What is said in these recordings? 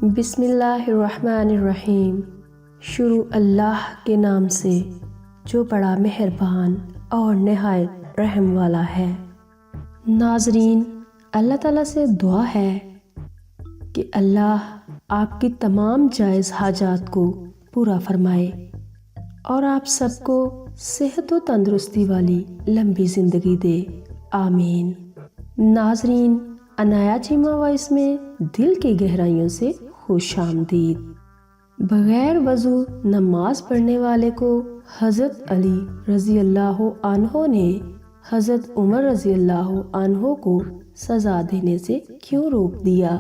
بسم اللہ الرحمن الرحیم۔ شروع اللہ کے نام سے جو بڑا مہربان اور نہایت رحم والا ہے۔ ناظرین، اللہ تعالیٰ سے دعا ہے کہ اللہ آپ کی تمام جائز حاجات کو پورا فرمائے اور آپ سب کو صحت و تندرستی والی لمبی زندگی دے، آمین۔ ناظرین، عنایا چیمہ وائس میں دل کی گہرائیوں سے خوش آمدید۔ بغیر وضو نماز پڑھنے والے کو حضرت علی رضی اللہ عنہ نے حضرت عمر رضی اللہ عنہ کو سزا دینے سے کیوں روک دیا؟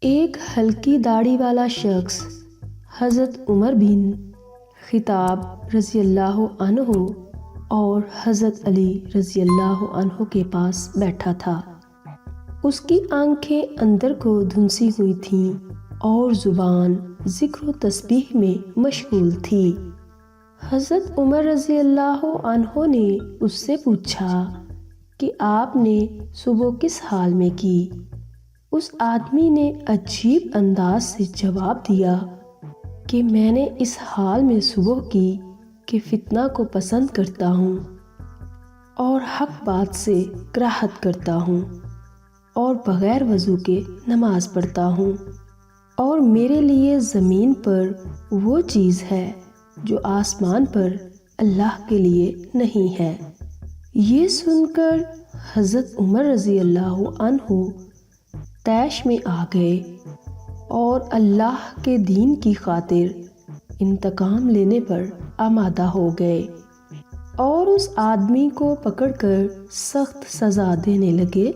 ایک ہلکی داڑھی والا شخص حضرت عمر بن خطاب رضی اللہ عنہ اور حضرت علی رضی اللہ عنہ کے پاس بیٹھا تھا۔ اس کی آنکھیں اندر کو دھنسی ہوئی تھیں اور زبان ذکر و تسبیح میں مشغول تھی۔ حضرت عمر رضی اللہ عنہ نے اس سے پوچھا کہ آپ نے صبح کس حال میں کی؟ اس آدمی نے عجیب انداز سے جواب دیا کہ میں نے اس حال میں صبح کی کہ فتنہ کو پسند کرتا ہوں اور حق بات سے کراہت کرتا ہوں اور بغیر وضو کے نماز پڑھتا ہوں، اور میرے لیے زمین پر وہ چیز ہے جو آسمان پر اللہ کے لیے نہیں ہے۔ یہ سن کر حضرت عمر رضی اللہ عنہ طیش میں آ گئے اور اللہ کے دین کی خاطر انتقام لینے پر آمادہ ہو گئے اور اس آدمی کو پکڑ کر سخت سزا دینے لگے۔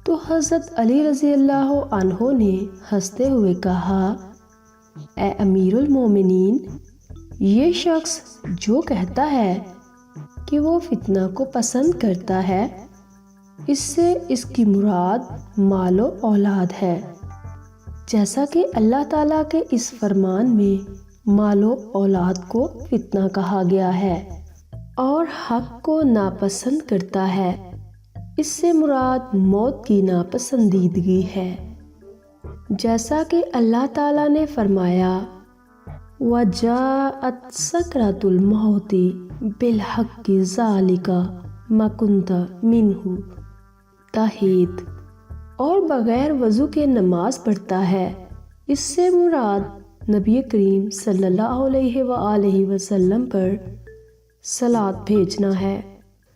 تو حضرت علی رضی اللہ عنہ نے ہنستے ہوئے کہا، اے امیر المومنین، یہ شخص جو کہتا ہے کہ وہ فتنہ کو پسند کرتا ہے، اس سے اس کی مراد مال و اولاد ہے، جیسا کہ اللہ تعالیٰ کے اس فرمان میں مال و اولاد کو فتنہ کہا گیا ہے، اور حق کو ناپسند کرتا ہے، اس سے مراد موت کی ناپسندیدگی ہے، جیسا کہ اللہ تعالیٰ نے فرمایا، وَجَاءَتْ سَكْرَةُ الْمَوْتِ بِالْحَقِّ ذَلِكَ مَا كُنْتَ مِنْهُ تَحِيدُ، اور بغیر وضو کے نماز پڑھتا ہے، اس سے مراد نبی کریم صلی اللہ علیہ وآلہ وسلم پر صلاۃ بھیجنا ہے۔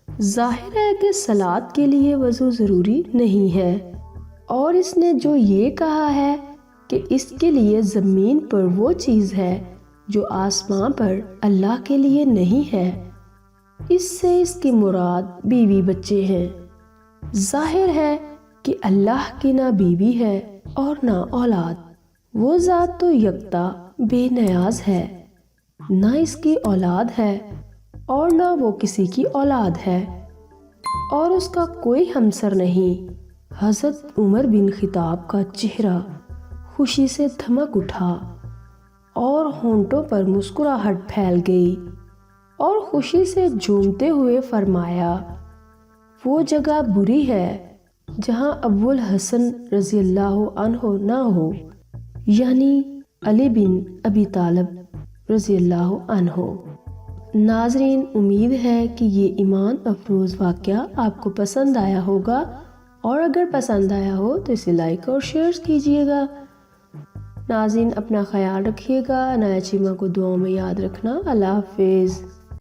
ظاہر ہے کہ صلاۃ کے لیے وضو ضروری نہیں ہے، اور اس نے جو یہ کہا ہے کہ اس کے لیے زمین پر وہ چیز ہے جو آسمان پر اللہ کے لیے نہیں ہے، اس سے اس کی مراد بیوی بچے ہیں۔ ظاہر ہے کہ اللہ کی نہ بیوی ہے اور نہ اولاد، وہ ذات تو یکتا بے نیاز ہے، نہ اس کی اولاد ہے اور نہ وہ کسی کی اولاد ہے، اور اس کا کوئی ہمسر نہیں۔ حضرت عمر بن خطاب کا چہرہ خوشی سے دھمک اٹھا اور ہونٹوں پر مسکراہٹ پھیل گئی، اور خوشی سے جھومتے ہوئے فرمایا، وہ جگہ بری ہے جہاں ابو الحسن رضی اللہ عنہ نہ ہو، یعنی علی بن ابی طالب رضی اللہ عنہ۔ ناظرین، امید ہے کہ یہ ایمان افروز واقعہ آپ کو پسند آیا ہوگا، اور اگر پسند آیا ہو تو اسے لائک اور شیئر کیجیے گا۔ ناظرین، اپنا خیال رکھیے گا، عنایا چیمہ کو دعاؤں میں یاد رکھنا۔ اللہ حافظ۔